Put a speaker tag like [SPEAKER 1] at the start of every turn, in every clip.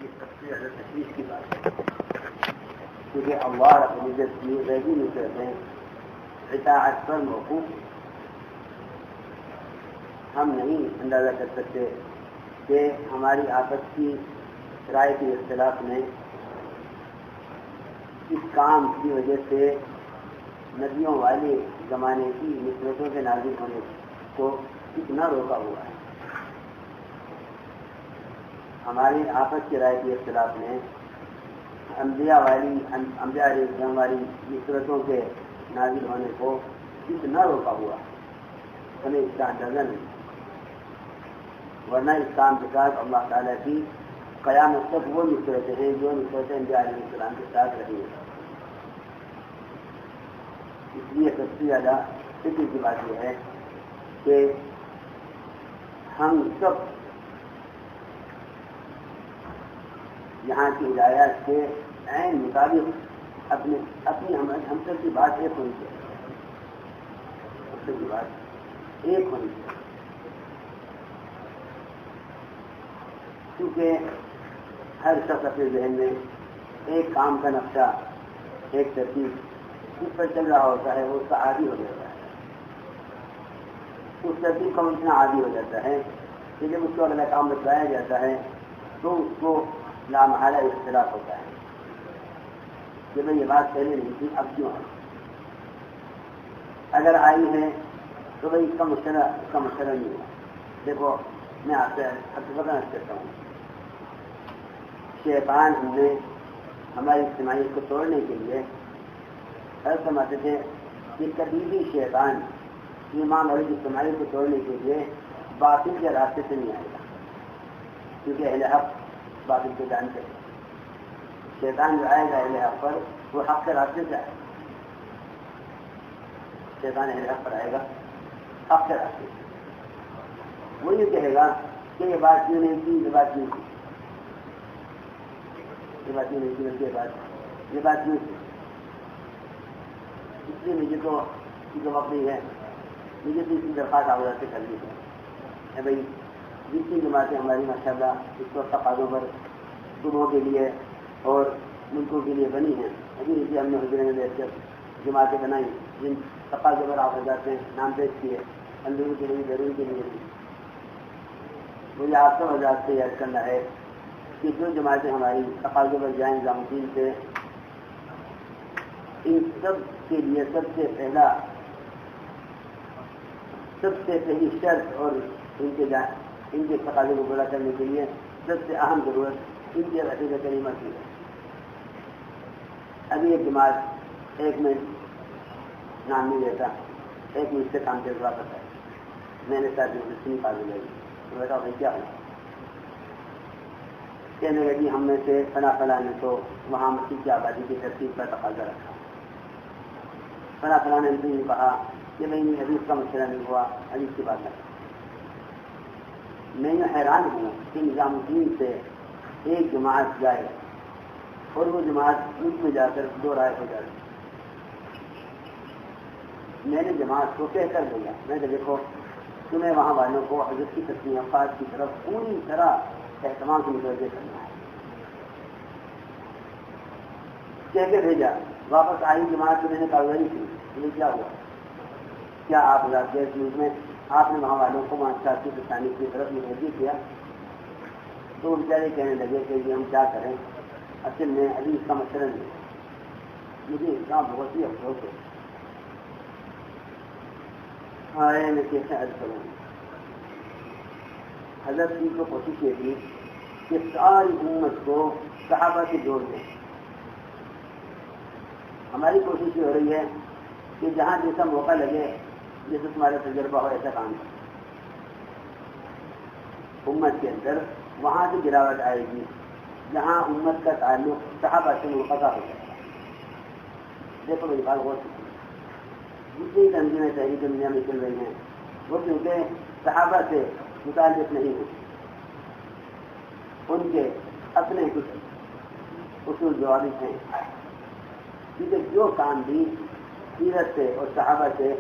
[SPEAKER 1] یہ سب سے زیادہ تشویش کی بات ہے، کیونکہ اللہ رب العزت کی ویسی نصرتیں اطاعت پر موقوف ہیں۔ ہم نہیں اندازہ کر سکتے کہ ہماری آپس کی رائے کے اختلاف میں اس کام کی وجہ سے ندیوں والے زمانے کی نسبتوں کے نازل ہونے کو کتنا روکا ہوا ہے۔ ہماری آپس کی رائے کے اختلاف میں انبیاء علیہ السلام والی نسبتوں کے نازل ہونے کو کتنا روکا ہوا ہے، ہمیں اس کا اندازہ نہیں، ورنہ اس کام کے ساتھ اللہ تعالیٰ کی قیامت تک وہ نسبتیں ہیں جو نسبتیں انبیاء علیہ السلام کے ساتھ رہی ہیں۔ اس لیے سب سے زیادہ فکر کی بات یہ ہے کہ ہم سب یہاں کی ہدایات کے عین مطابق اپنی ہم سب کی بات ایک ہونی چاہیے، ہم سب کی بات ایک ہونی چاہیے، کیونکہ ہر شخص اپنے ذہن میں ایک کام کا نقشہ، ایک ترتیب اس پر چل رہا ہوتا ہے، وہ اس کا عادی ہو جاتا ہے، اس ترتیب کا اتنا عادی ہو جاتا ہے کہ جب اس کو اگلا کام بتلایا جاتا ہے تو اس کو لامحالہ اختلاف ہوتا ہے کہ بھائی یہ بات پہلے نہیں تھی، اب کیوں ہے؟ اگر آئی ہے تو بھائی اس کا مسئلہ نہیں ہے۔ دیکھو میں آپ سے حقیقت کرتا ہوں، شیطان ہم نے ہماری اجتماعیت کو توڑنے کے لیے ہر سمجھتے تھے کہ کبھی بھی شیطان ایمان اور اجتماعیت کو توڑنے کے لیے باطل کے راستے سے نہیں آئے گا، کیونکہ اہل حق باطل کو جانتے ہیں۔ شیطان جو آئے گا اہل حق پر، وہ حق کے راستے سے آئے گا، شیطان اہل حق پر آئے گا حق کے راستے سے، وہ یہ کہے گا کہ یہ بات کیوں نہیں کی، یہ بات کیوں کی، یہ بات کیوں نہیں کی، یہ بات کیوں کی۔ اس لیے مجھے تو جو وقت نہیں ہے، مجھے تو اسی درخواست آواز سے کرنی ہے بھائی، جتنی جماعتیں ہماری ماشاءاللہ اس وقت تقاضوں پر صبحوں کے لیے اور ملکوں کے لیے بنی ہیں، ابھی اسے ہم نے حضرت میں بیٹھ کر جماعتیں بنائی جن تقاضوں پر آپ حضرات نے نام پیش کیے، اندرون کے لیے بیرون کے لیے بھی۔ مجھے آپ سب حضرات سے یاد کرنا ہے کہ جو جماعتیں ہماری تقاضوں پر جائیں نظام الدین سے، ان سب کے لیے سب سے پہلی شرط اور ان کے تقاضوں کو پورا کرنے کے لیے سب سے اہم ضرورت ان کی عقیدہ کریمہ کی ہے۔ ابھی ایک جماعت ایک میں نام نہیں لیتا، ایک مجھ سے کام کروا کرتا ہے، میں نے ساتھ میں نکال لگائی تو بیٹا بھائی کیا ہوا؟ کہنے لگی ہم میں سے فلاں نے تو وہاں مسجد کی آبادی کی ترتیب کا تقاضا رکھا، فلاں نے بھی کہا کہ نہیں حدیث کا مسئلہ نہیں ہوا، حدیث کی بات ہے۔ میں یہ حیران ہوں کہ نظام الدین سے ایک جماعت جائے اور وہ جماعت ملک میں جا کر دو رائے ہو جائے۔ میں نے جماعت کو کہہ کر دیا، میں نے دیکھو تمہیں وہاں والوں کو حضرت کی تصنیفات کی طرف پوری طرح اہتمام سے متوجہ کرنا ہے، کہہ کے بھیجا۔ واپس آئی جماعت کو میں نے کاروائی کی، یہ کیا ہوا؟ کیا آپ حضرات کے ملک میں آپ نے وہاں والوں کو وہاں سیاسی تصانیف کی طرف متوجہ کیا؟ تو وہ بیچارے کہنے لگے کہ یہ ہم کیا کریں، اصل میں ابھی اس کا مسئلہ نہیں ہے۔ مجھے اس کا بہت ہی افسوس ہے، میں کیسے عرض کروں۔ حضرت کی تو کوشش یہ تھی کہ ساری امت کو صحابہ سے جوڑ دیں۔ ہماری کوشش یہ ہو رہی ہے کہ جہاں جیسا موقع لگے، جیسے تمہارا تجربہ ہو ایسا کام کریں امت کے اندر، وہاں سے گراوٹ آئے گی جہاں امت کا تعلق صحابہ سے منقطع ہو جائے گا۔ دیکھو میری بات غور سے جتنی تنظیمیں تحریک دنیا میں چل رہی ہیں وہ کیونکہ صحابہ سے متعلق نہیں ہوتی، ان کے اپنے کچھ اصول ضوابط ہیں، کیونکہ جو کام بھی سیرت سے اور صحابہ سے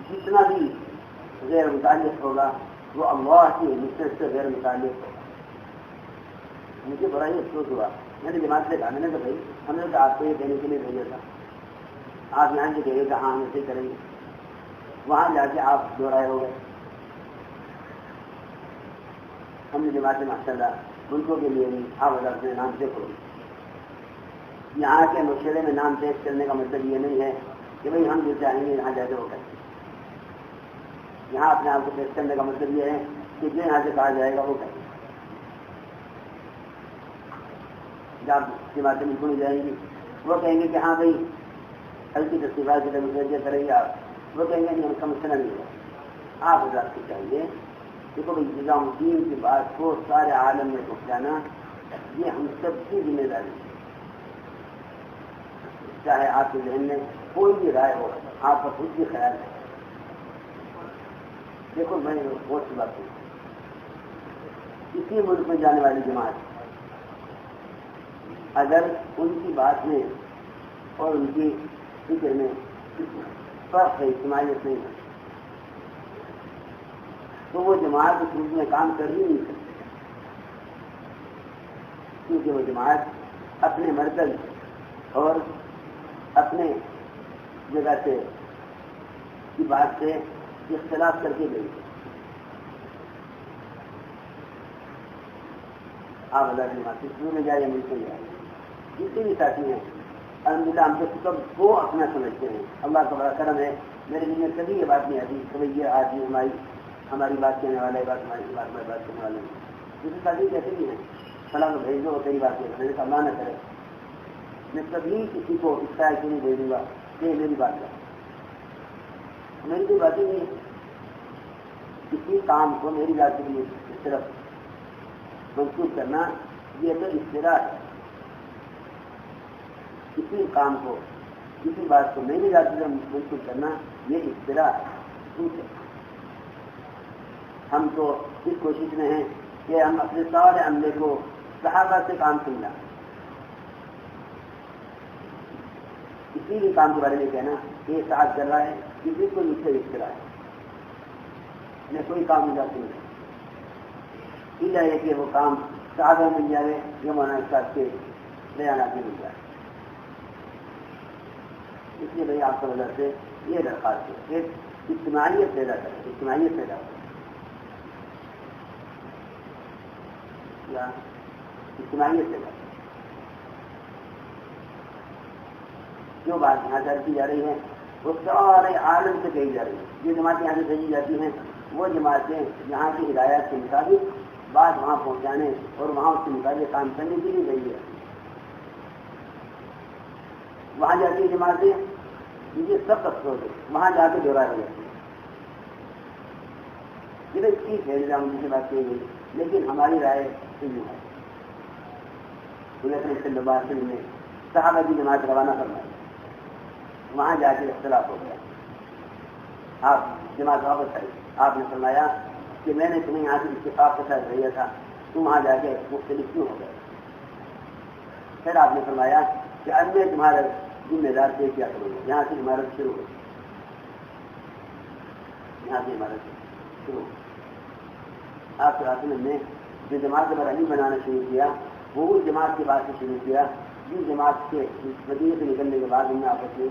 [SPEAKER 1] جتنا بھی غیر متعلق ہوگا وہ اللہ کی نصرت سے غیر متعلق ہوگا۔ مجھے بڑا ہی افسوس ہوا. میں نے جماعت سے کہا, میں نے کہا بھائی ہم نے تو آپ کو یہ کہنے کے لیے بھیجا تھا, آپ یہاں سے کہے کہ ہاں ہم ایسے کریں گے, وہاں جا کے آپ دو رائے ہو گئے. ہم نے جماعت سے ماشاء اللہ ملکوں کے لیے نہیں, آپ اپنے نام سے کرو. یہاں کے مشورے میں نام پیش کرنے کا مطلب یہ نہیں ہے کہ بھائی ہم جو چاہیں گے یہاں جا کے وہ کریں. یہاں اپنے آپ کو پیش کرنے کا مطلب یہ ہے کہ جو یہاں سے کہا جائے گا وہ کریں. جب جماعتیں ملکوں میں جائیں گی وہ کہیں گے کہ ہاں بھائی ہلکی تصویرات کی طرف متوجہ کریں گے آپ, وہ کہیں گے نہیں ہم کا مسئلہ نہیں ہے. آپ حضرات کو چاہیے دیکھو بھائی نظام الدین کی بات کو سارے عالم میں پہنچانا یہ ہم سب کی ذمہ داری ہے. چاہے آپ کے ذہن میں کوئی بھی رائے ہو, آپ کا خود بھی خیال ہے. دیکھو میں بہت سی بات ہوں, اسی ملک میں جانے والی جماعت اگر ان کی بات میں اور ان کی فکر میں فرق ہے, اجتماعیت نہیں ہے, تو وہ جماعت اس ملک میں کام کر ہی نہیں سکتی. کیونکہ وہ جماعت اپنے مرکز اور اپنے جگہ سے کی بات سے اختلاف کر کے گئی. آپ اللہ کی بات شروع میں جائے ملک میں جائے, جتنے بھی ساتھی ہیں الحمدللہ ہم کو سب کو اپنا سمجھتے ہیں. اللہ کا بڑا کرم ہے, میرے دل میں کبھی یہ بات نہیں آتی کہ یہ آدمی ہماری بات کہنے والا ہے, ہماری بات میں بات کرنے والے ہیں. دوسری ساتھی کہتے بھی ہیں فلاں کو بھیج دو تیری بات میں نے اللہ نہ کرے, میں کبھی کسی کو اس طرح سے نہیں بھیجوں گا کہ میری بات ہے. میری کوئی باتیں نہیں ہے, کسی کام کو میری بات کے لیے اس طرف منسوخ کرنا یہ تو اختراع ہے. کسی کام کو کسی بات کو میری بات سے منسوخ کرنا یہ اختراع ہے. ہم تو اس کوشش میں ہیں کہ ہم اپنے سارے عملے کو صحابہ سے کام سننا. کسی بھی کام کے بارے میں کہنا کہ یہ صاحب کر رہا ہے کسی کو مجھ سے اختراع ہے. میں کوئی کام نہیں جاتی ہوں ہے کہ وہ کام صحابہ مل جائے یا مولانا صاحب کے بیانات میں مل جائے. اس لیے بھائی آپ کو وجہ سے یہ درخواست ہے کہ اجتماعیت پیدا کریں, اجتماعیت پیدا کریں یا اجتماعیت پیدا کریں. جو بات یہاں درج کی جا رہی ہے وہ سارے عالم سے کہی جا رہی ہے. یہ جماعتیں یہاں سے بھیجی جاتی ہیں وہ جماعتیں یہاں کی ہدایات کے مطابق بات وہاں پہنچانے اور وہاں اس کے مطابق کام کرنے کے لیے گئی ہے. وہاں جاتی ہے جماعتیں مجھے سب افسوس ہے وہاں جا کے دورہ ہو جاتی ہے. یہ ٹھیک ہے نظام الدین سے بات کی گئی لیکن ہماری رائے صحیح ہے. صلی اللہ علیہ وسلم نے صحابہ کی جماعت روانہ فرمائی, وہاں جا کے اختلاف ہو گیا. آپ جماعت واپس آئی, آپ نے فرمایا کہ میں نے تمہیں یہاں سے اتفاق کے ساتھ بھیجا تھا, تم وہاں جا کے مختلف کیوں ہو گئے. پھر آپ نے فرمایا کہ اب میں تمہارا ذمہ دار سے کیا کروں گا. یہاں سے عمارت شروع ہو, یہاں سے عمارت شروع ہو. آپ کے راستے میں جو جماعت کے بعد علی بنانا شروع کیا وہ اس جماعت کے بعد سے شروع کیا جس جماعت کے مدینے سے نکلنے کے بعد ان میں آپس میں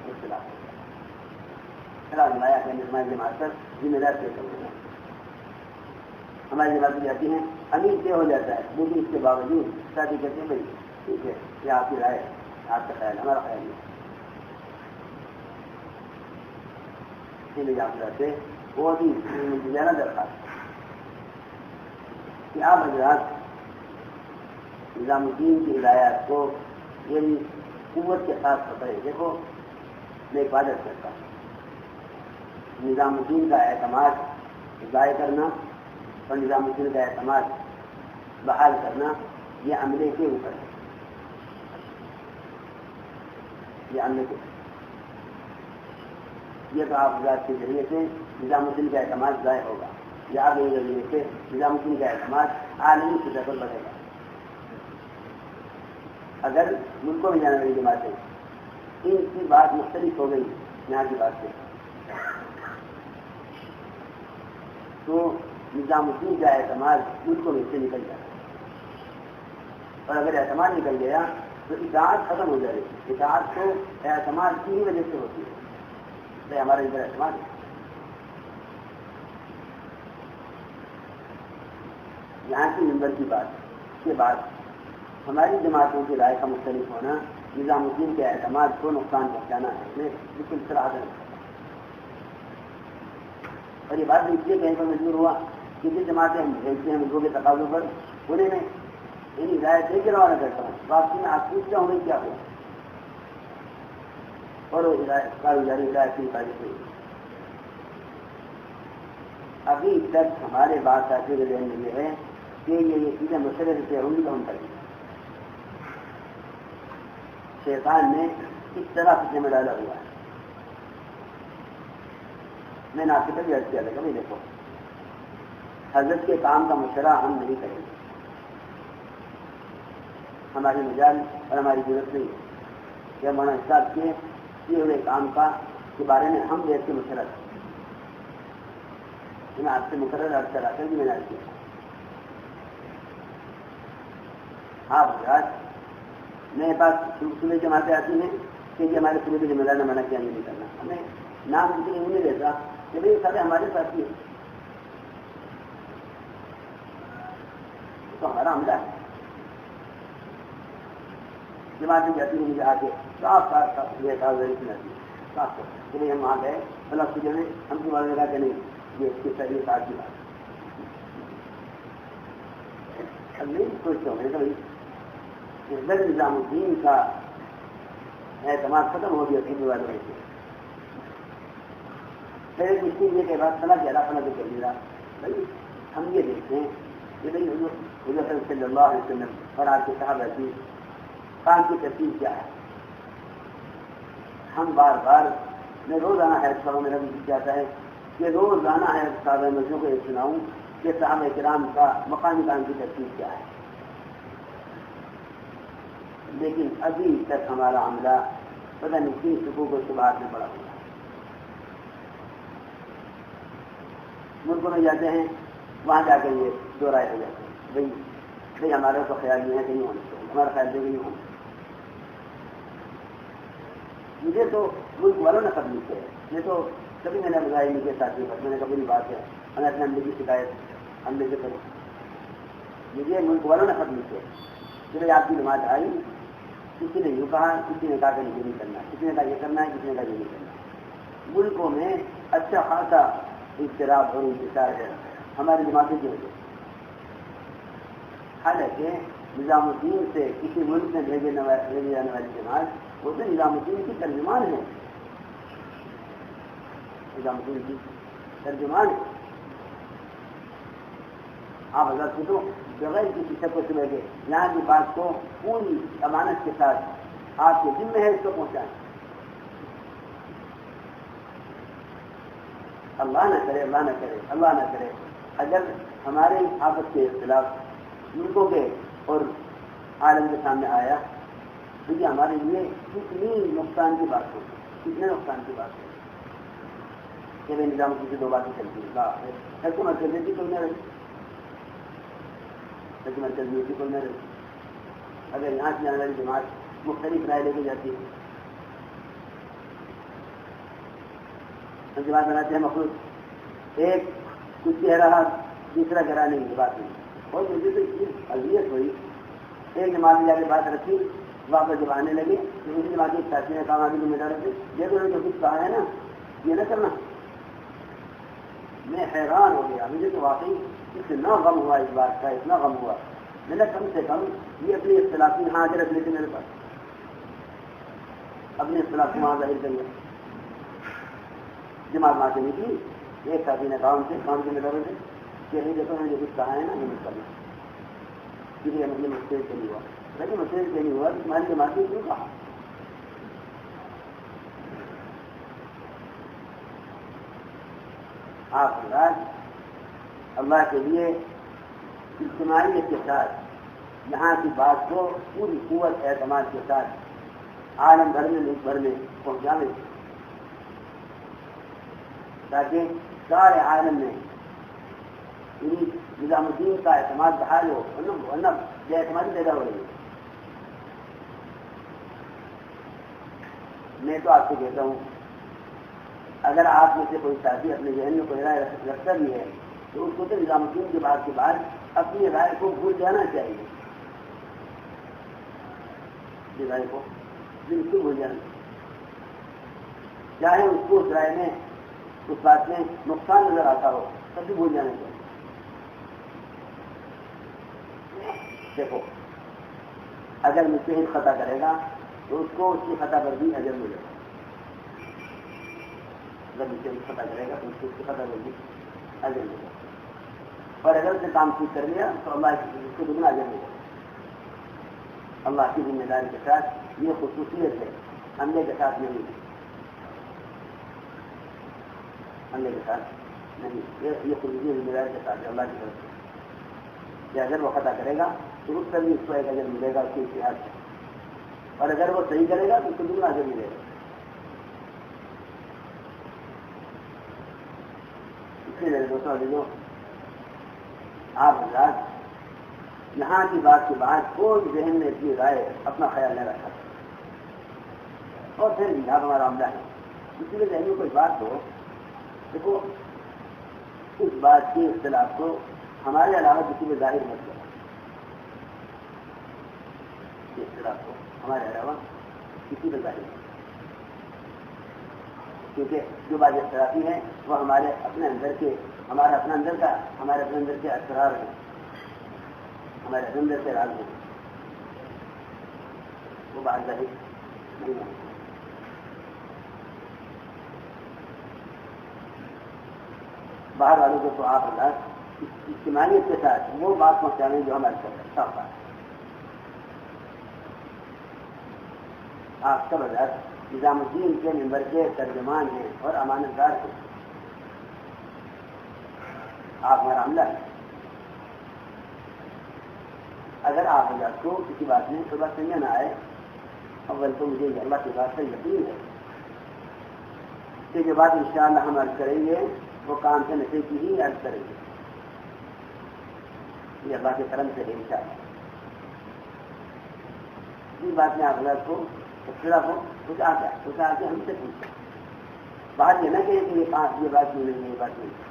[SPEAKER 1] اختلاف ہو گیا. خلاف لایا کہ ہماری جماعت پر ذمہ دار سے کروں گا. ہماری جماعتیں جاتی ہیں امیر سے ہو جاتا ہے لیکن اس کے باوجود شادی کہتے ہیں بھائی ٹھیک ہے یہ آپ کی رائے, آپ کا خیال, ہمارا خیال نہیں. اسی لیے آپ رہتے بہت ہی زیادہ درخواست کہ آپ حضرات نظام الدین کی ہدایات کو یعنی قوت کے ساتھ پکڑے. دیکھو میں عبادت کرتا ہوں, نظام الدین کا اعتماد ضائع کرنا اور نظام الدین کا اعتماد بحال کرنا یہ عملے کے اوپر ہے. یہ عملے کے یہ تو آپ حضرات کے ذریعے سے نظام الدین کا اعتماد ضائع ہوگا, یا آگے ذریعے سے نظام الدین کا اعتماد عالمی سطح پر بڑھے گا. اگر ملکوں میں جانے والی جماعتیں ان کی بات مختلف ہو گئی یہاں کی بات سے تو نظام الدین کا اعتماد ملکوں میں سے نکل جاتا ہے. اور اگر اعتماد نکل گیا تو اطاعت ختم ہو جائے گی. اطاعت تو اعتماد کی ہی وجہ سے ہوتی ہے. تو ہمارے اندر اعتماد ہے. یہاں کی نمبر کی بات کے بعد ہماری جماعتوں کی رائے کا مختلف ہونا نظام الدین کے اعتماد کو نقصان پہنچانا ہے. اس میں بالکل صراحت ہے. اور یہ بات اس لیے کہیں پر مجبور ہوا کہ جس جماعتیں ہم بھیجتے ہیں لوگوں کے تقاضوں پر انہیں میں یعنی ہدایت دے کے روانہ کرتا ہوں. واپسی میں آپ پوچھتا ہوں کیا ہوا اور وہ کاروباری ہدایت کی حفاظت ہوئی. ابھی تک ہمارے بات ساتھی کے ذہن میں یہ ہے کہ یہ چیزیں مشرے سے ہوں گی تو ہم کریں. شیطان نے اس طرح فکر میں ڈالا ہوا ہے. میں نے آپ سے کبھی عرض کیا تھا کبھی دیکھو حضرت کے کام کا مشورہ ہم نہیں کریں گے. ہماری مجال اور ہماری ضرورت نہیں ہے کہ ہمارا حساب کیے ہوئے کام کے بارے میں ہم دیکھ کے مشورہ کریں. میں آپ سے مقرر عرض کرا کر بھی میں نے عرض کیا. آپ حضرات میرے پاس صبح جماعتیں آتی ہیں کہ یہ ہمارے صبح کی ذمہ دار نے منع کیا نہیں کرنا. ہمیں نام اس لیے نہیں دیتا کہ بھائی سارے ہمارے ساتھی ہیں تو ہمارا عملہ ہے. جماعتیں جاتی ہیں مجھے آ کے صاف کہ بھائی ہم وہاں گئے اللہ صبح میں ہم تمہارے لگا کہ نہیں یہ اس کی ساری ساتھ کی بات اب نہیں سوچتا ہوں. میں نے کہا نظام الدین کا اعتماد ختم ہو گیا تین والوں میں سے. پھر ایک مشکل یہ کہ بات صلاح کہہ رہا فلاں کر دیا. بھائی ہم یہ دیکھتے ہیں کہ بھائی حضور صلی اللہ علیہ وسلم اور آپ کے صحابہ کی کام کی ترتیب کیا ہے. ہم بار بار میں روزانہ حیض صاحب میرا بھی چاہتا ہے کہ روزانہ حیض صاحب مجھوں کو یہ سناؤں کہ صحابہ کرام کا مقامی کام کی ترتیب کیا ہے. لیکن ابھی تک ہمارا عملہ پتہ نہیں کن حقوق و شبہات میں پڑا ہوا ہے. ملکوں میں جاتے ہیں وہاں جا کے یہ دو رائے ہو جاتے ہیں بھائی ہمارا تو خیال نہیں ہے کہیں ہونا چاہیے ہمارا خیال نہیں کہیں ہونا. مجھے تو ملک والوں نے قبول کیا ہے. یہ تو کبھی میں نے بتایا نہیں کے ساتھ میں نے کبھی نہیں بات ہے ہمیں اپنے حملے کی شکایت حملے سے کروں. مجھے ملک والوں نے قبول کیا کہ بھائی آپ کی جماعت آئی کسی نے یوں کہا کسی نے کہا کہ یہ نہیں کرنا کسی نے کہا یہ کرنا ہے کسی نے کہا یہ نہیں کرنا. ملکوں میں اچھا خاصا اضطراب اور انتشار ہے ہماری جماعتیں کی وجہ سے. حالانکہ نظام الدین سے کسی ملک میں بھیجے جانے والی جماعت وہ تو نظام الدین کی ترجمان ہے. نظام الدین کی ترجمان ہے. آپ حضرت کو بغیر کسی شک و شبہ کے یہاں کی بات کو پوری امانت کے ساتھ آپ کے ذمہ ہے اس کو پہنچائیں. اللہ نہ کرے اللہ نہ کرے اللہ نہ کرے اگر ہمارے آپس کے اختلاف ملکوں کے اور عالم کے سامنے آیا تو یہ ہمارے لیے کتنی نقصان کی بات ہوگی. کتنے نقصان کی بات ہوگی کہ میں نظام کی دو باتیں چلتی ہیں. حکومت کر دیتی کوئی نہ رہی حکومت کر دیتی کوئی نہ رہی. اگر یہاں سے جانے والی جماعت مختلف رائے لے کے جاتی ہے جماعت بناتے ہیں مخلوق ایک کچھ کہہ رہا دوسرا کرانے کی بات نہیں. اور مجھے تو چیز اذیت ہوئی. ایک جماعت میں جا کے بات رکھی واپس جب آنے لگے تو دوسری جماعت کے ساتھی نے کام آگے ذمہ دار رکھے یہ تو جو کچھ کہا ہے نا یہ نہ کرنا. میں حیران ہو گیا. مجھے تو واقعی اتنا غم ہوا اس بات کا اتنا غم ہوا. میں نے کم سے کم یہ اپنی اختلافی یہاں آ کے رکھ لیتے میرے پاس اپنے اختلاف وہاں ظاہر کریے. جماعت وہاں سے نکلی ایک ساتھی نے کام سے کام ذمہ داروں سے کہ نہیں دیکھو میں نے جو کچھ کہا ہے نا یہ کرنا کسی کا مطلب مسئلے سے نہیں ہوا. لیکن مسئلے سے نہیں ہوا تمہاری جماعت نے کیوں کہا. آپ حضرات اللہ کے لیے اجتماعیت کے ساتھ یہاں کی بات کو پوری قوت اعتماد کے ساتھ عالم بھر میں ملک بھر میں پہنچانے تاکہ سارے عالم میں نظام الدین کا اعتماد بحال ہو ورنہ بے اعتمادی پیدا ہو رہی ہے. میں تو آپ کو کہتا ہوں اگر آپ میں سے کوئی ساتھی اپنے ذہن میں کوئی رائے رکھتا بھی ہے تو اس کو تو نظام الدین کے بعد اپنی رائے کو بھول جانا چاہیے. رائے کو بالکل بھول جانا چاہیے. چاہے اس کو اس رائے میں اس بات میں نقصان نظر آتا ہو تب بھی بھول جانا چاہیے. دیکھو اگر مجتہد خطا کرے گا تو اس کو اس کی خطا پر بھی اجر ملے گا. اگر مجتہد خطا کرے گا تو اس کی خطا پر بھی اجر ملے گا. اور اگر اسے کام ٹھیک کر لیا تو اللہ اس کو دگنا اجر ملے گا. اللہ کی ذمہ داری کے ساتھ یہ خصوصیت ہے, عملے کے ساتھ نہیں ہے. عملے کے ساتھ نہیں, یہ خصوصیت ذمہ داری کے ساتھ ہے اللہ کی طرف سے کہ اگر وہ خطا کرے گا تو اس پر بھی اس کو ایک اجر ملے گا اس کے اتحاد سے, اور اگر وہ صحیح کرے گا تو اس کو دگنا اجر ملے گا. اس لیے دوستوں عزیزوں, آپ حضرات یہاں کی بات کے بعد کوئی ذہن میں اتنی رائے اپنا خیال نہیں رکھا اور پھر جہاں ہمارا عملہ ہے. اسی لیے ذہن میں کوئی بات ہو, دیکھو اس بات کے اختلاف کو ہمارے علاوہ کسی میں ظاہر مت کرو. اختلاف کو ہمارے علاوہ کسی میں ظاہر مت, کیونکہ جو بات اختلافی ہے وہ ہمارے اپنے اندر کے ہمارے اپنے اندر کے اسرار ہیں, ہمارے اپنے اندر کے راز ہیں, وہ بات ظاہر نہیں ہے. باہر والوں کو تو آپ اللہ اجتماعیت کے ساتھ وہ بات پہنچانے جو ہمارے ساتھ صاف بات ہے. آپ سب حضرات نظام الدین کے ممبر کے ترجمان ہیں اور امانت دار ہیں. آپ ہمارا عملہ ہے. اگر آپ حضرات کو کسی بات میں صبح سمجھ نہ آئے, اول تو مجھے اللہ کی بات سے یقین ہے کہ جو بات انشاءاللہ ہم عرض کریں گے وہ کام سے نشے کی ہی عرض کریں گے. یہ اللہ کے کرم سے ہے انشاءاللہ. اس بات میں آپ حضرات کو اختلاف ہو کچھ آ کے ہم سے پوچھیں. بات یہ نہ کہیں کہ یہ بات کیوں نہیں ہے, یہ بات نہیں.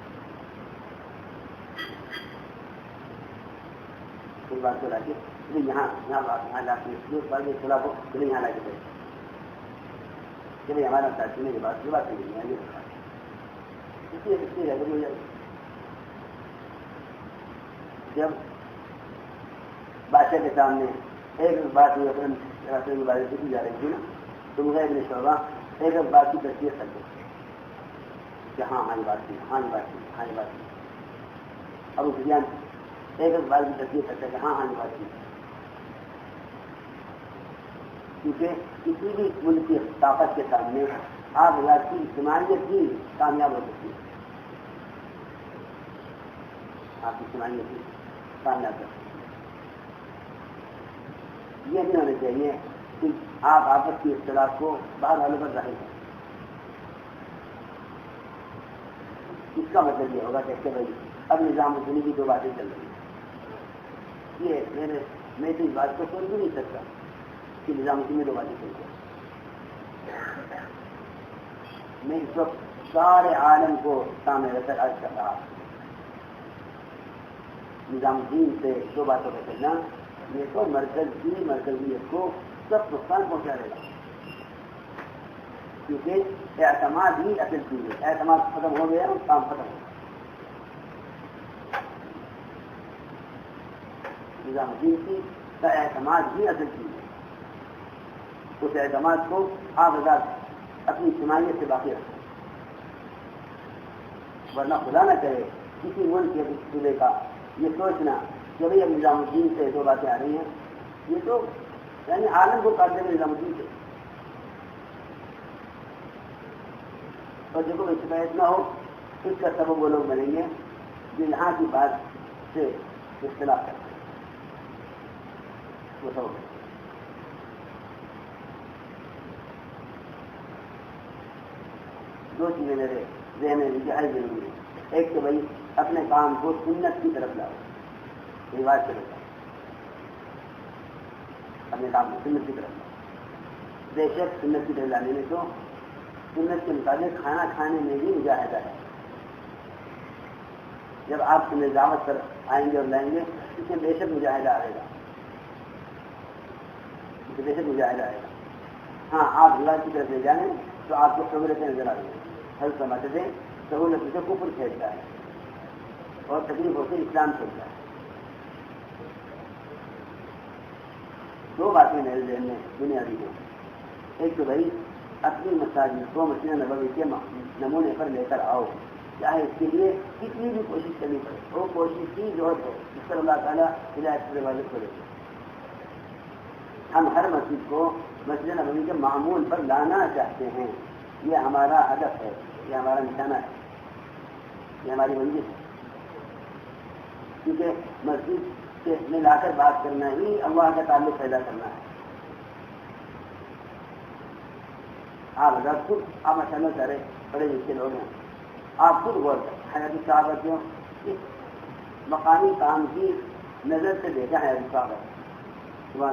[SPEAKER 1] کوئی بات کو لا کے یہاں لا کے اختلاف ہو پھر یہاں لا کے بیٹھے کہ بھائی ہمارا ساتھی نے یہ بات نہیں ہے, یہ اس لیے ہو جائے. جب بادشاہ کے سامنے ایک بات کی بارے سے جا رہی تھی نا, تو مجھے ابن شعبہ ایک بات کی تصدیق کر دی کہ ہاں یہ بات تھی. ابو سفیان ایک بات کی تصدیق کرتا ہے کہ ہاں یہ بات تھی. کیونکہ کسی بھی ملک کی طاقت کے سامنے آپ حضرات کی اجتماعیت ہی کامیاب ہو سکتی ہے. آپ کی اجتماعیت ہی کامیاب کر سکتی ہے. یہ نہیں ہونا چاہیے کہ آپ آپس کی اختلاف کو باہر والوں پر ظاہر کریں. اس کا مطلب یہ ہوگا کہ بھائی اب نظام الدین کی دو باتیں چل رہی ہیں. یہ میں تو اس بات کو سوچ بھی نہیں سکتا کہ نظام الدین میں دو باتیں چل رہی ہیں. میں اس وقت سارے عالم کو سامنے رکھ کر عرض کر رہا ہوں, نظام الدین سے دو باتوں کا چلنا یہ تو مرکزیت کو سب نقصان پہنچا دے گا. کیونکہ اعتماد ہی اصل چیز ہے. اعتماد ختم ہو گیا, کام ختم ہو گیا. نظام الدین کا اعتماد ہی اصل چیز ہے. اس اعتماد کو آپ حضرات اپنی اجتماعیت سے باقی رکھیں, ورنہ خدا نہ کرے کسی ملک کے صوبے کا یہ سوچنا کہ بھائی اب نظام الدین سے دو باتیں آ رہی ہیں, یہ تو یعنی عالم کو کاٹ دیں گے نظام الدین سے. اور جب کوئی شکایت نہ ہو اس کا سبب وہ لوگ بنیں گے جو یہاں کی بات سے اختلاف کرتے ہیں. وہ سب دو چیزیں میرے ذہن میں انتہائی ضروری ہے. ایک تو بھائی اپنے کام کو سنت کی طرف لاؤ, رواج سے بتاؤ, اپنے کام کو سنت کی طرف لاؤ. بے شک سنت کی طرف لانے میں تو سنت کے مطابق کھانا کھانے میں بھی مجاہدہ ہے. جب آپ سنت دعوت پر آئیں گے اور لائیں گے اس میں بے شک مجاہدہ آئے گا, بے شک مجاہدہ آئے گا. ہاں آپ اللہ کی طرف لے جائیں تو آپ کو سہولتیں نظر آ رہی ہیں. ہر سمجھتے تھے سہولت سے کفر کھیلتا ہے اور تکلیف ہو کے اسلام کھیلتا ہے. دو باتیں میرے ذہن میں بنیادی ہیں. ایک تو بھائی اپنی مساجد کو مسجد نبوی کے نمونے پر لے کر آؤ, چاہے اس کے لیے کتنی بھی کوشش کرنی پڑے, وہ کوشش کی ضرورت ہے جس پر اللہ تعالیٰ ہدایت کرنے والے کو دیتے. ہم ہر مسجد کو مسجد نبوی کے معمول پر لانا چاہتے ہیں. یہ ہمارا ہدف ہے, یہ ہمارا نشانہ ہے, یہ ہماری منزل ہے. کیونکہ مسجد سے میں لا کر بات کرنا ہی اللہ کا تعلق پیدا کرنا ہے. آپ حضرت خود آپ ماشاء اللہ سارے بڑے جس کے لوگ ہیں, آپ خود غور کریں حضرت صاحب کیوں اس مقامی کام کی نظر سے دیکھا ہے. حضرت صاحب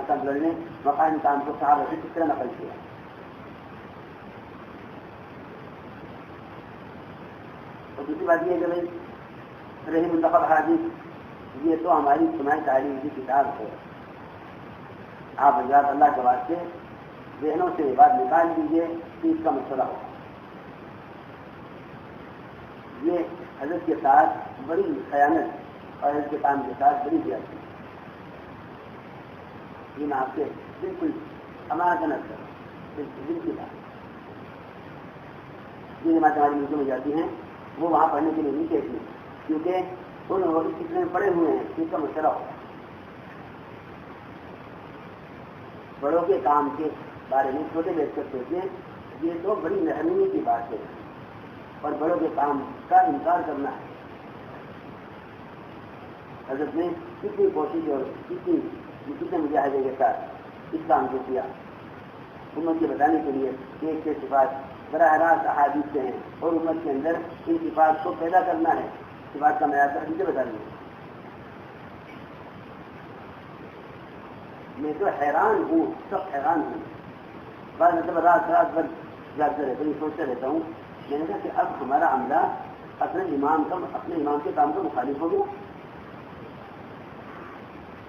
[SPEAKER 1] صاحب نے مقامی کام کو صحابہ سے کس طرح نقل کیا. اور دوسری بات یہ ہے کہ بھائی رہی منتخب حدیث یہ تو ہماری سنائی تعلیم کی کتاب ہے. آپ حضرات اللہ کے واسطے ذہنوں سے یہ بات نکال دیجیے کہ اس کا مسئلہ ہو. یہ حضرت کے ساتھ بڑی خیانت اور حضرت کے کام کے ساتھ بڑی زیادتی ہے. یہ میں آپ سے بالکل امانت کروں, دل کی بات. یہ جماعت ہماری ملکوں میں جاتی ہیں وہ وہاں پڑھنے کے لیے نہیں کہتی کیونکہ ان لوگ کتنے میں پڑے ہوئے ہیں اس کا مسئلہ ہو. بڑوں کے کام کے بارے میں چھوٹے بیٹھ کر سوچیں, یہ تو بڑی نرمی کی بات ہے اور بڑوں کے کام کا انکار کرنا ہے. حضرت نے کتنی کوشش اور کتنے مجاہدے کے ساتھ اس کام کو کیا امت کے بتانے کے لیے کہ ایک سے صفات براہ راست احادیث سے ہیں اور امت کے اندر ان صفات کو پیدا کرنا ہے. صفات کا معیار کر حدیثیں بتا دیں. میں تو حیران ہوں, سب حیران ہوں. بعض مطلب رات بھر جاگتے رہتا ہوں, سوچتے رہتا ہوں. میں نے کہا کہ اب ہمارا عملہ اپنے امام کے کام کا مخالف ہو گیا.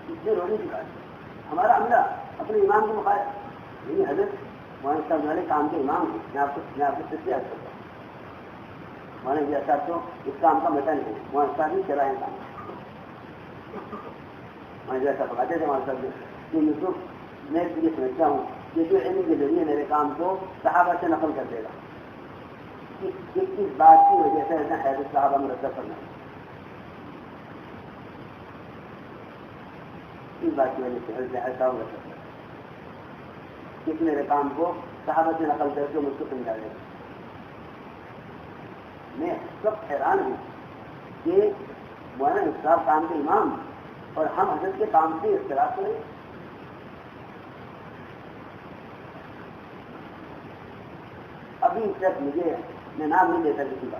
[SPEAKER 1] اس سے رونے کی بات ہے. ہمارا عملہ اپنے امام کو مخالف نہیں. حضرت مولانا صاحب والے کام کے امام ہیں. میں آپ کو سچ یاد کرتا ہوں. مولانا صاحب تو اس کام کا متا نہیں ہے. مولانا صاحب ہی چلا ہے کام. مولانا صاحب بتاتے تھے مولانا صاحب نے کہ یوسف میں یہ سمجھتا ہوں کہ جو علم کے ذریعے میرے کام کو صحابہ سے نقل کر دے گا. اس بات کی وجہ سے ایسا حیرت صحابہ مرتب کرنا ہے. اس بات کی وجہ سے ایسا ہوگا کہ میرے کام کو صحابہ سے نقل کر کے مجھ کو سمجھا دے گا. میں سب حیران ہوں کہ مولانا صاحب کام کے امام اور ہم حضرت کے کام سے اختلاف کریں. ابھی تک میں نام نہیں لیتا کسی کا,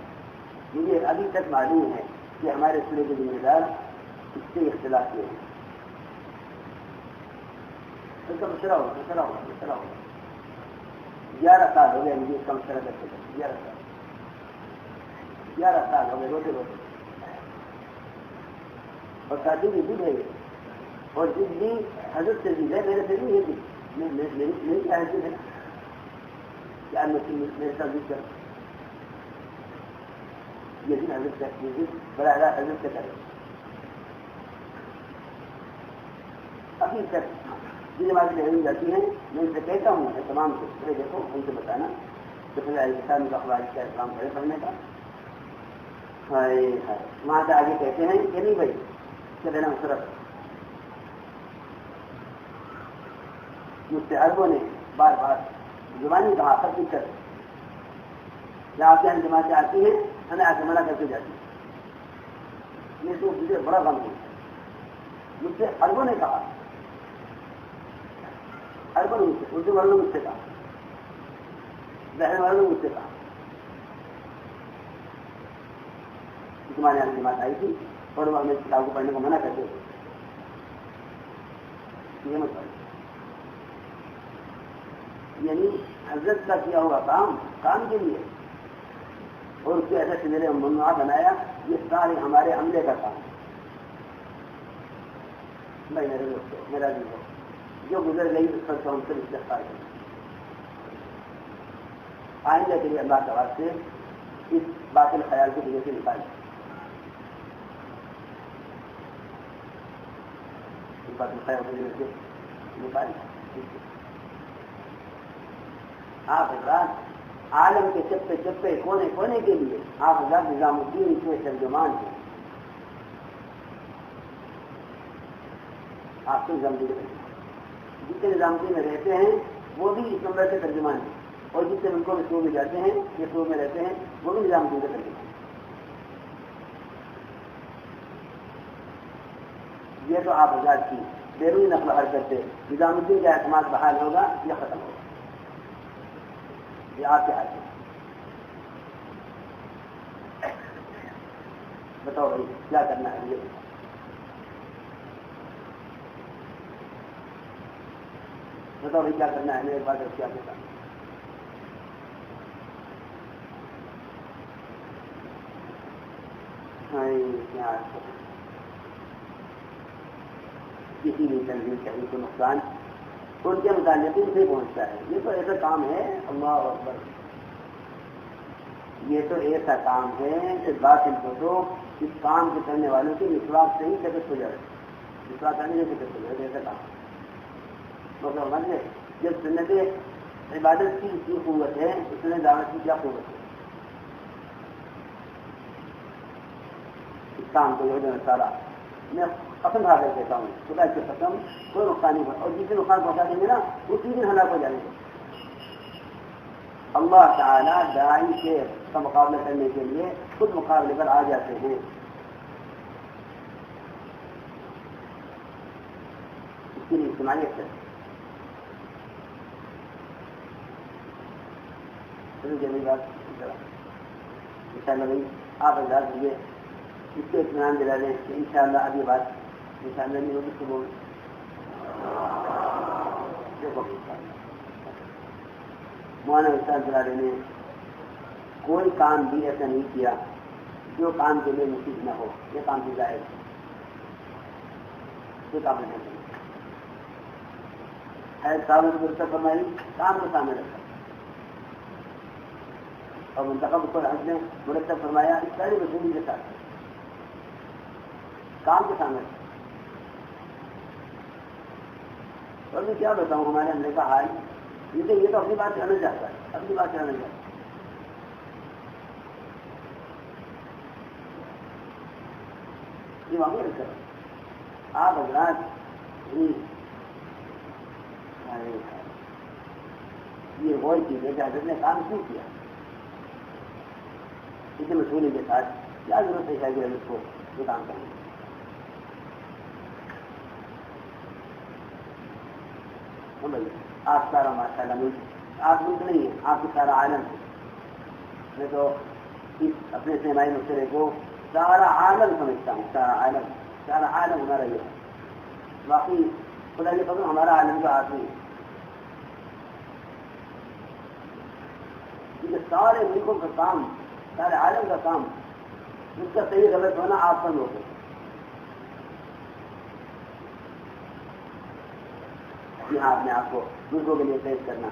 [SPEAKER 1] مجھے ابھی تک معلوم ہے کہ ہمارے سلے کے ذمہ دار اس سے اختلاف کیے ہیں. اس کا مسئلہ ہوگا 11 سال ہو گئے مجھے اس کا مسئلہ کرتے تھے. 11 سال ہو گئے روتے اور شادی بھی ضد ہے اور ضد بھی حضرت سے ضد ہے. میرے سے نہیں ہے میری کیا حیثیت ہے کہ میرے ساتھ ضد کر یہ دن حضرت کا یہ دن براہ راست حضرت سے کرے. ابھی تک جن جماعتیں ٹہری جاتی ہیں میں ان سے کہتا ہوں تمام کو پہلے دیکھو ان سے بتانا تو پھر کسان کا خواہش کا اسلام کرے پڑھنے کا. وہاں سے آگے کہتے ہیں کہ نہیں بھائی کہ دینا مصرف مجھ سے عربوں نے بار بار زبانی کہا کر کر جہاں آپ کے یہاں جماعتیں آتی ہیں ہمیں آ کے منع کر کے جاتی ہیں. یہ تو مجھے بڑا غم ہے. مجھ سے عربوں نے کہا, عربوں نے مجھ سے, اردو والوں نے مجھ سے کہا, بحر والوں نے مجھ سے کہا تمہارے یہاں جماعت آئی تھی اور وہ ہمیں کتاب کو پڑھنے کو منع کرتے تھے. یہ مت پڑھ یعنی حضرت کا کیا ہوا کام کے لیے، اور اس کے ایسے سلسلے ممنوع بنایا، یہ سارے ہمارے عملے کا کام ہے۔ بھائی میرے دوستوں، میرا بھی ہو جو گزر گئی اس پر تو ہم سے استغفار کریں، آئندہ کے لیے اللہ کے واسطے اس باطل خیال کو دل سے نکالیں، اس باطل خیال کو دل سے نکالیں۔ آپ حضرات عالم کے چپے چپے کونے کونے کے لیے آپ حضرات نظام الدین کے ترجمان ہیں، آپ کو نظام الدین جتنے نظام الدین میں رہتے ہیں وہ بھی اس نمبر کے ترجمان ہیں، اور جتنے ملکوں میں شروع میں جاتے ہیں یا شروع میں رہتے ہیں وہ بھی نظام الدین کے ترجمان ہیں۔ یہ تو آپ حضرات کی بیرونی نقل و حرکت سے نظام الدین کا اعتماد بحال ہوگا یا ختم ہوگا، یہ آپ کے ہاتھ میں۔ بتاؤ بھائی کیا کرنا ہے، یہ بتاؤ بھائی کیا کرنا ہے، میرے پاس کیا کرنا ہے؟ کسی بھی تنظیم شہری کو نقصان ان کے متعلقین سے پہنچتا ہے۔ یہ تو ایسا کام ہے، اللہ اکبر، یہ تو ایسا کام ہے کہ باطل کو تو اس کام کے کرنے والوں کی وشواس سے ہی شکست ہو جائے، وشواس آنے سے شکست ہو جائے، ایسا کام مطلب سمجھے۔ جب سنت عبادت کی اتنی قوت ہے، اس نے دعوت کی کیا قوت ہے؟ اس کام کو جو سارا میں قسم کھا کر کہتا ہوں، خدا کی قسم کوئی نقصان نہیں ہوتا، اور جس دن نقصان پہنچا دیں گے نا اسی دن ہلاک ہو جائیں گے۔ اللہ تعالیٰ داعی کے کا مقابلہ کرنے کے لیے خود مقابلے پر آ جاتے ہیں۔ اس کے لیے اجتماعیت ہے۔ بات ان شاء اللہ بھائی آپ حضرات مجھے اس کو اطمینان دلا دیں کہ ان شاء اللہ اب یہ بات ان شاء اللہ نہیں ہوگی تو بول مولانا استاد دلا نے کوئی کام بھی ایسا نہیں کیا جو کام کے لیے مفید نہ ہو، یہ کام کی ظاہر یہ کام نہیں ہے، صاحب فرمائی کام کو سامنے رکھا اور منتخب کو حج نے مرتب فرمایا اس ساری وصولی کے ساتھ کام کے سامنے۔ اور میں کیا بتاؤں ہمارے عملے کا حال، یہ تو اپنی بات کرنا چاہتا ہے، اپنی بات کرنا چاہتا ہے۔ یہ واقعی رکھا آپ حضرات یہ وہ چیز ہے کہ حضرت نے کام کیوں کیا، اسے مشغولی کے ساتھ کیا ضرورت ہے کہ اس کو یہ کام کریں۔ آپ سارا ماشاء اللہ ملک، آپ ملک نہیں ہیں، آپ کی سارا عالم ہے۔ میں تو اس اپنے سیمائی مسئلے کو سارا عالم سمجھتا ہوں، سارا عالم ہمارا یہ ہے۔ باقی خدا کے فضل ہمارا عالم جو آدمی ہے، یہ سارے ملکوں کا کام، سارے عالم کا کام، اس کا صحیح غلط ہونا آپ پر ہوگا۔ یہاں اپنے آپ کو دوسروں کے لیے پیش کرنا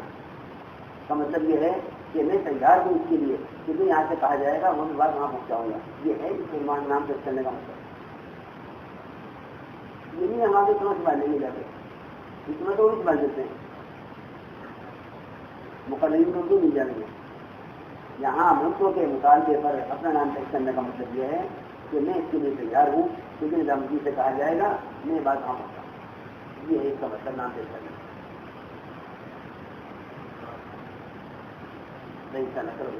[SPEAKER 1] کا مطلب یہ ہے کہ میں تیار ہوں اس کے لیے کہ جو یہاں سے کہا جائے گا وہ بھی بات وہاں پہنچاؤں گا، یہ ہے مسلمان نام پیش کرنے کا مطلب۔ یہ نہیں ہم آگے سمجھ سنبھالنے نہیں جاتے، اس میں تو وہ سنبھال دیتے ہیں، مقررین کو کیوں نہیں جائیں گے۔ یہاں ملکوں کے مطالبے پر اپنا نام پیش کرنے کا مطلب یہ ہے کہ میں اس کے لیے تیار ہوں، کیونکہ نظام جی سے کہا جائے گا میں بات وہاں پہنچاؤں، یہ ہے اس کا مطلب نام پیش کرنا۔ نہیں کرنا کرو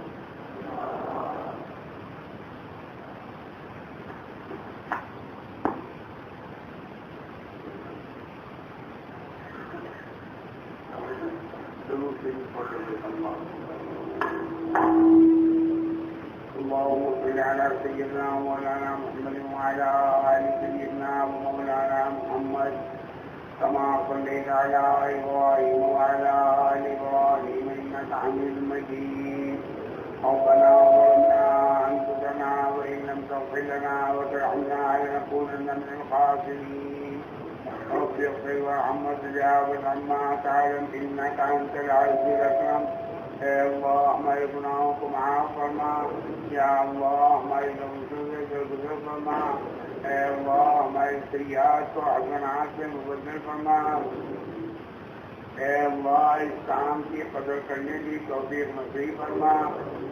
[SPEAKER 1] اللهم صل على سيدنا ومولانا محمد وعلى آل سيدنا ومولانا محمد كما صليت على إبراهيم وعلى آل إبراهيم
[SPEAKER 2] حميد مجيد ربنا ظلمنا أنفسنا وإن لم تغفر لنا وترحمنا لنكونن من الخاسرين رب اغفر وارحم وتجاوز عما تعلم إنك أنت العزيز الأكرم اے اللہ ہمارے گناہوں کو معاف فرما یا اللہ ہماری غلطیوں سے گزر فرما اے اللہ ہماری سیئات کو حسنات سے مبدل فرما اے اللہ اس کام کی قدر کرنے کی توفیق نصیب فرما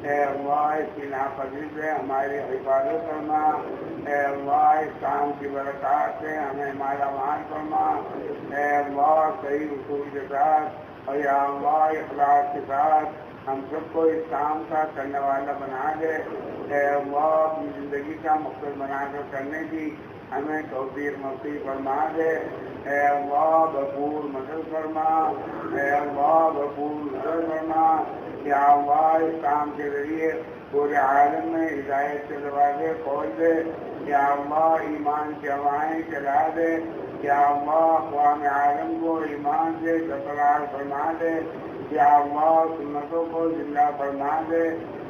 [SPEAKER 2] اے اللہ اس کی نافذی سے ہماری حفاظت فرما اے اللہ اس کام کی برکات سے ہمیں مالا مال فرما اے اللہ صحیح اصول کے ساتھ اور یا اللہ اخلاص کے ساتھ ہم سب کو اس کام کا کرنے والا بنا دے اے اللہ اپنی زندگی کا مقصد بنا کر کرنے کی ہمیں توفیق نصیب فرما دے اے اللہ غفور مدد فرما اے اللہ غفور مدد فرما یا اللہ اس کام کے ذریعے پورے عالم میں ہدایت کے دروازے کھول دے یا اللہ ایمان کی ہوائیں چلا دے یا اللہ اقوام عالم کو ایمان سے برقرار فرما دے یا اللہ سنتوں کو زندہ فرما دے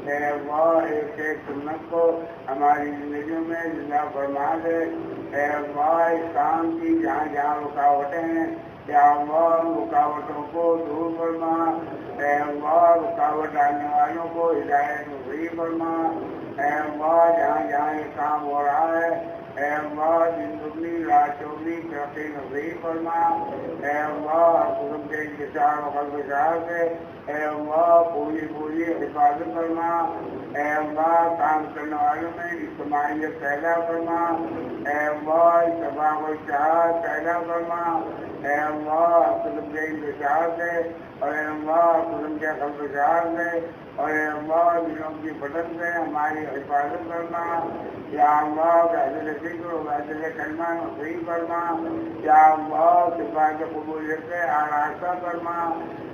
[SPEAKER 2] اے اللہ ایک ایک سنت کو ہماری زندگیوں میں زندہ فرما دے اے اللہ اس کام کی جہاں جہاں رکاوٹیں ہیں یا اللہ رکاوٹوں کو دور فرما اے اللہ رکاوٹ ڈالنے والوں کو ہدایت نصیب فرما اے اللہ جہاں جہاں یہ کام ہو رہا ہے اے اللہ دن دگنی رات چوگنی ترقی نصیب فرما اے اللہ قسم کے انتشار و خلفشار سے اے اللہ پوری حفاظت فرما اے اللہ کام کرنے والوں میں اجتماعیت پیدا فرما اے اللہ اتفاق و اتحاد پیدا فرما اے اللہ قسم کے انتشار سے اور اے اللہ قسم کے خلفشار سے اور اے اللہ دلوں کی پٹن سے ہماری حفاظت کرنا یا اللہ بحضر فکر و بحضر کلمہ نصیب فرما یا اللہ صفات قبولیت سے آراستہ فرما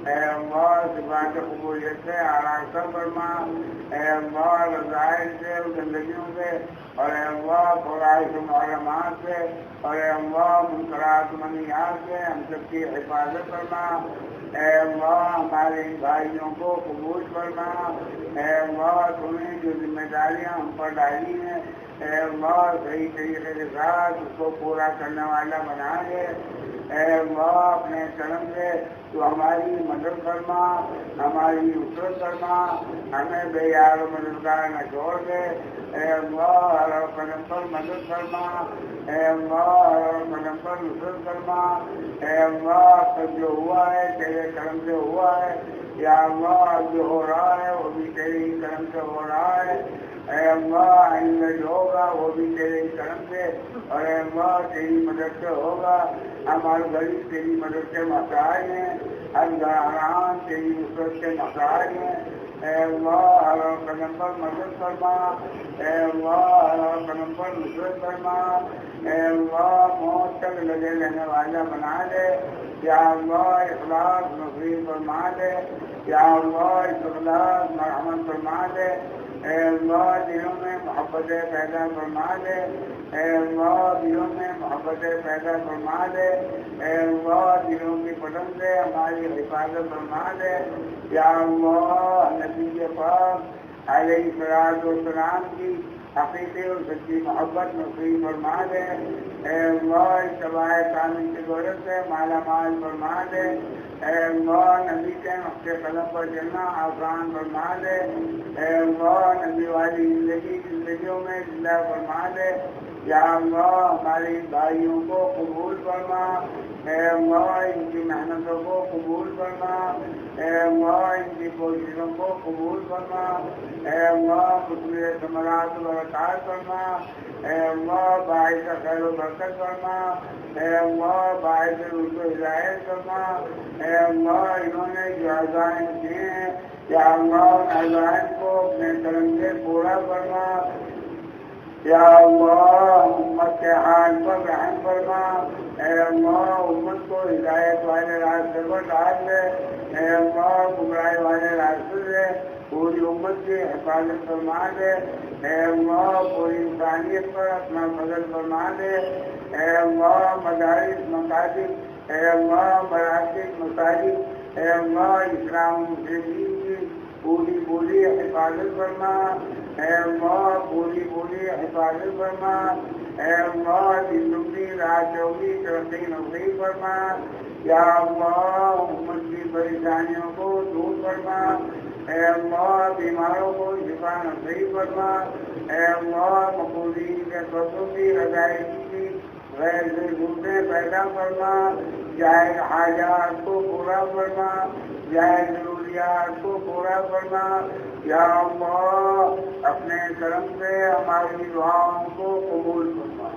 [SPEAKER 2] اے اللہ صفات قبولیت سے آراستہ فرما اے اللہ رضائل سے اور زندگیوں سے اور اے اللہ فرائض و معلومات سے اور اے اللہ منکرات منیات سے ہم سب کی حفاظت فرما اے اللہ ہمارے بھائیوں کو قبول فرما اے اللہ تمہیں جو ذمہ داریاں ہم پر ڈالی ہیں اے اللہ صحیح طریقے کے ساتھ اس کو پورا کرنے والا بنا دے اے اللہ اپنے کرم سے تو ہماری مدد فرما ہماری نصرت فرما ہمیں بے یار و مددگار نہ چھوڑ دے اے اللہ ہر قدم پر مدد فرما اے اللہ ہر قدم پر نصرت فرما اے اللہ سب جو ہوا ہے تیرے کرم سے ہوا ہے یا اللہ جو ہو رہا ہے وہ بھی تیرے ہی کرم سے ہو رہا ہے اے اللہ آئندہ جو ہوگا وہ بھی تیرے ہی کرم سے اور اے اللہ تیری مدد سے ہوگا ہمارے غریب تیری مدد سے محتاج ہیں ہر گھران تیری نصرت سے محتاج ہیں اے اللہ ہر قدم پر مدد فرما اے اللہ ہر قدم پر نصرت فرما اے اللہ موت تک لگے رہنے والا بنا دے یا اللہ اخلاص نصیب فرما دے یا اللہ اخلاص مرحمت فرما دے اے اللہ دلوں میں محبتیں پیدا فرما دے اے اللہ دلوں میں محبتیں پیدا فرما دے اے اللہ دلوں کی پسند سے ہماری حفاظت فرما دے یا اللہ نبی پاک علیہ الصلوۃ والسلام کی حقیقی اور سچی محبت نصیب فرما دے اے اللہ اتباع کامل کی ضرورت سے مالا مال فرما دے اے اللہ نبی کے نقش قدم پر چلنا آسان فرما دے اے اللہ نبی والی زندگیوں میں زندہ فرما دے یا اللہ ہماری بھائیوں کو قبول فرما اے اللہ ان کی محنتوں کو قبول فرما اے اللہ ان کی کوششوں کو قبول فرما اے اللہ خصوصی ثمرات و برکات فرما اے اللہ باعث خیر و برکت فرما اے اللہ باعث رشد و ہدایت فرما اے اللہ انہوں نے جو عزائم دیے ہیں یا اللہ ان عزائم کو اپنے کرم سے پورا فرما یا اللہ امت کے حال پر رحم فرما اے اللہ امت کو ہدایت والے راستے پر ڈال دے اے اللہ گمراہی والے راستے سے پوری امت کی حفاظت فرما دے اے اللہ پوری انسانیت پر اپنا فضل فرما دے اے اللہ مدارس مکاتب اے اللہ مراکز مساجد اے اللہ اسلام مسلمین کی پوری پوری حفاظت فرما، اے اللہ پوری پوری حفاظت فرما، اے اللہ دن دگنی رات چوگی ترقی نصیب فرما، یا اللہ امت کی پریشانیوں کو دور فرما، اے اللہ بیماروں کو شفا نصیب فرما، اے اللہ مقبولین کے قصوں کی رضائیگی کی غیر سے ضرورتیں پیدا فرما، جائز حاجات کو پورا فرما، جائز ضروریات کو پورا فرما، یا اللہ اپنے کرم سے ہماری دعاؤں کو قبول فرما۔